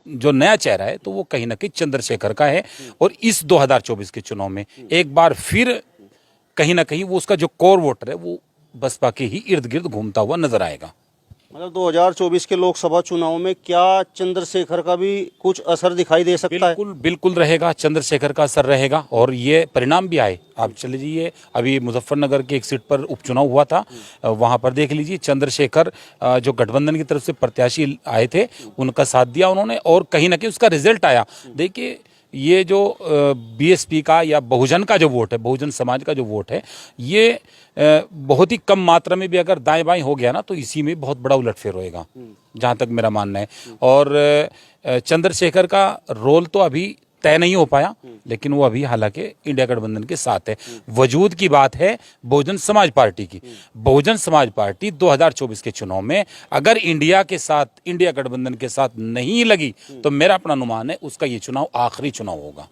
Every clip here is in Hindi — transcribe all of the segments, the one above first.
जो नया चेहरा है तो वो कहीं ना कहीं चंद्रशेखर का है। और इस 2024 के चुनाव में एक बार फिर कहीं ना कहीं वो उसका जो कोर वोटर है वो बसपा के ही इर्द गिर्द घूमता हुआ नजर आएगा। मतलब 2024 के लोकसभा चुनाव में क्या चंद्रशेखर का भी कुछ असर दिखाई दे सकता है? बिल्कुल बिल्कुल रहेगा, चंद्रशेखर का असर रहेगा। और ये परिणाम भी आए, आप चले जाइए, अभी मुजफ्फरनगर की एक सीट पर उपचुनाव हुआ था, वहां पर देख लीजिए चंद्रशेखर जो गठबंधन की तरफ से प्रत्याशी आए थे उनका साथ दिया उन्होंने और कहीं ना कहीं उसका रिजल्ट आया। देखिए ये जो बीएसपी का या बहुजन का जो वोट है, बहुजन समाज का जो वोट है, ये बहुत ही कम मात्रा में भी अगर दाएं बाएं हो गया ना तो इसी में बहुत बड़ा उलटफेर होएगा, जहां तक मेरा मानना है। और चंद्रशेखर का रोल तो अभी तय नहीं हो पाया, लेकिन वो अभी हालांकि इंडिया गठबंधन के साथ है। वजूद की बात है बहुजन समाज पार्टी की। बहुजन समाज पार्टी 2024 के चुनाव में अगर इंडिया के साथ, इंडिया गठबंधन के साथ नहीं लगी तो मेरा अपना अनुमान है उसका ये चुनाव आखिरी चुनाव होगा।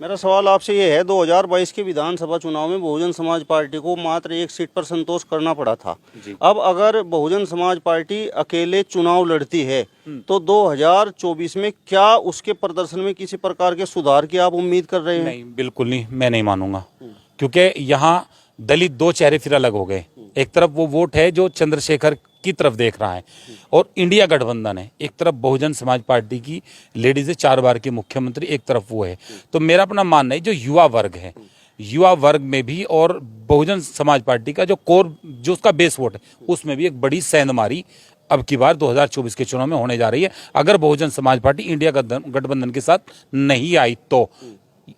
मेरा सवाल आपसे ये है, 2022 के विधानसभा चुनाव में बहुजन समाज पार्टी को मात्र एक सीट पर संतोष करना पड़ा था। अब अगर बहुजन समाज पार्टी अकेले चुनाव लड़ती है तो 2024 में क्या उसके प्रदर्शन में किसी प्रकार के सुधार की आप उम्मीद कर रहे हैं? नहीं, बिल्कुल नहीं, मैं नहीं मानूंगा, क्योंकि यहाँ दलित दो चेहरे फिर अलग हो गए। एक तरफ वो वोट है जो चंद्रशेखर की तरफ देख रहा है और इंडिया गठबंधन है, एक तरफ बहुजन समाज पार्टी की लेडीज है, 4 बार की मुख्यमंत्री, एक तरफ वो है। तो मेरा अपना मानना है जो युवा वर्ग है, युवा वर्ग में भी और बहुजन समाज पार्टी का जो कोर, जो उसका बेस वोट है, उसमें भी एक बड़ी सेंधमारी अब की बार 2024 के चुनाव में होने जा रही है। अगर बहुजन समाज पार्टी इंडिया गठबंधन के साथ नहीं आई तो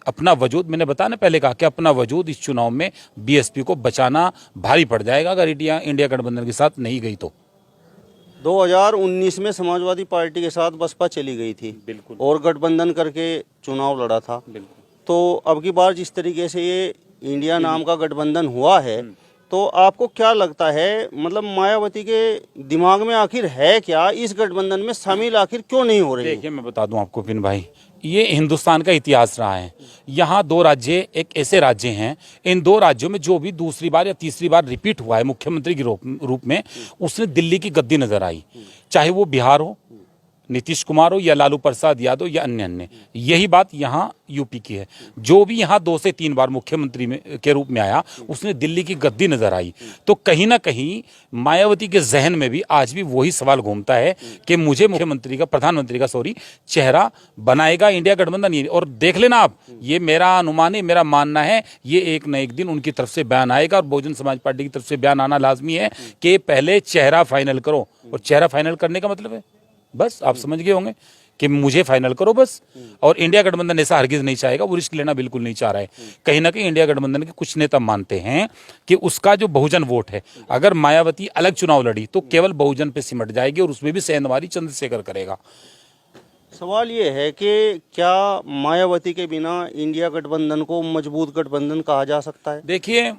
अपना वजूद, मैंने बताया ना, पहले कहा कि अपना वजूद इस चुनाव में बीएसपी को बचाना भारी पड़ जाएगा अगर इंडिया गठबंधन के साथ नहीं गई तो। 2019 में समाजवादी पार्टी के साथ बसपा चली गई थी, बिल्कुल, और गठबंधन करके चुनाव लड़ा था। बिल्कुल। तो अब की बार जिस तरीके से ये इंडिया नाम का गठबंधन हुआ है, तो आपको क्या लगता है, मतलब मायावती के दिमाग में आखिर है क्या, इस गठबंधन में शामिल आखिर क्यों नहीं हो रही है? देखिए मैं बता दूं आपको पिन भाई, ये हिंदुस्तान का इतिहास रहा है। यहाँ 2 राज्य एक ऐसे राज्य हैं, इन 2 राज्यों में जो भी दूसरी बार या तीसरी बार रिपीट हुआ है मुख्यमंत्री के रूप में, उसने दिल्ली की गद्दी नजर आई, चाहे वो बिहार हो, नीतीश कुमार हो, या लालू प्रसाद यादव या अन्य। यही बात यहाँ यूपी की है। जो भी यहाँ 2 से 3 बार मुख्यमंत्री के रूप में आया उसने दिल्ली की गद्दी नजर आई। तो कहीं ना कहीं मायावती के जहन में भी आज भी वही सवाल घूमता है कि मुझे प्रधानमंत्री का चेहरा बनाएगा इंडिया गठबंधन। और देख लेना आप, ये मेरा अनुमान है, मेरा मानना है, ये एक न एक दिन उनकी तरफ से बयान आएगा और बहुजन समाज पार्टी की तरफ से बयान आना लाजमी है कि पहले चेहरा फाइनल करो। और चेहरा फाइनल करने का मतलब है, बस आप समझ गए होंगे कि मुझे फाइनल करो बस। और इंडिया गठबंधन ऐसा हरगिज नहीं चाहेगा, वो रिस्क लेना बिल्कुल नहीं चाह रहा है। कहीं ना कहीं इंडिया गठबंधन के कुछ नेता मानते हैं कि उसका जो बहुजन वोट है, अगर मायावती अलग चुनाव लड़ी तो केवल बहुजन पे सिमट जाएगी और उसमें भी सेंधमारी चंद्रशेखर करेगा। सवाल ये है कि क्या मायावती के बिना इंडिया गठबंधन को मजबूत गठबंधन कहा जा सकता है? देखिए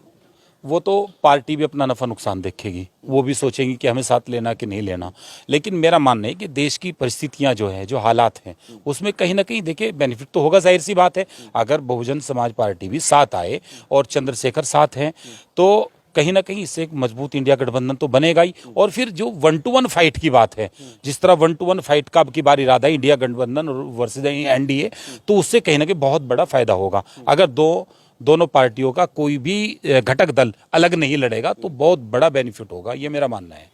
वो तो पार्टी भी अपना नफा नुकसान देखेगी, वो भी सोचेंगी कि हमें साथ लेना कि नहीं लेना। लेकिन मेरा मानना है कि देश की परिस्थितियां जो है, जो हालात हैं, उसमें कहीं ना कहीं देखिए बेनिफिट तो होगा, जाहिर सी बात है। अगर बहुजन समाज पार्टी भी साथ आए और चंद्रशेखर साथ हैं तो कहीं ना कहीं इससे एक मजबूत इंडिया गठबंधन तो बनेगा ही। और फिर जो 1 to 1 फाइट की बात है, जिस तरह 1 to 1 फाइट का अब की बार इरादा है इंडिया गठबंधन वर्सेज एनडीए, तो उससे कहीं ना कहीं बहुत बड़ा फायदा होगा। अगर दोनों पार्टियों का कोई भी घटक दल अलग नहीं लड़ेगा तो बहुत बड़ा बेनिफिट होगा, ये मेरा मानना है।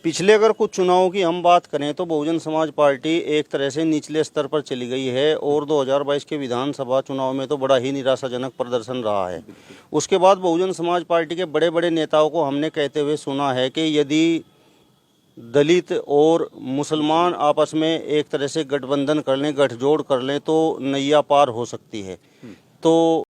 पिछले अगर कुछ चुनावों की हम बात करें तो बहुजन समाज पार्टी एक तरह से निचले स्तर पर चली गई है और 2022 के विधानसभा चुनाव में तो बड़ा ही निराशाजनक प्रदर्शन रहा है। उसके बाद बहुजन समाज पार्टी के बड़े बड़े नेताओं को हमने कहते हुए सुना है कि यदि दलित और मुसलमान आपस में एक तरह से गठबंधन कर लें, गठजोड़ कर लें, तो नैया पार हो सकती है। तो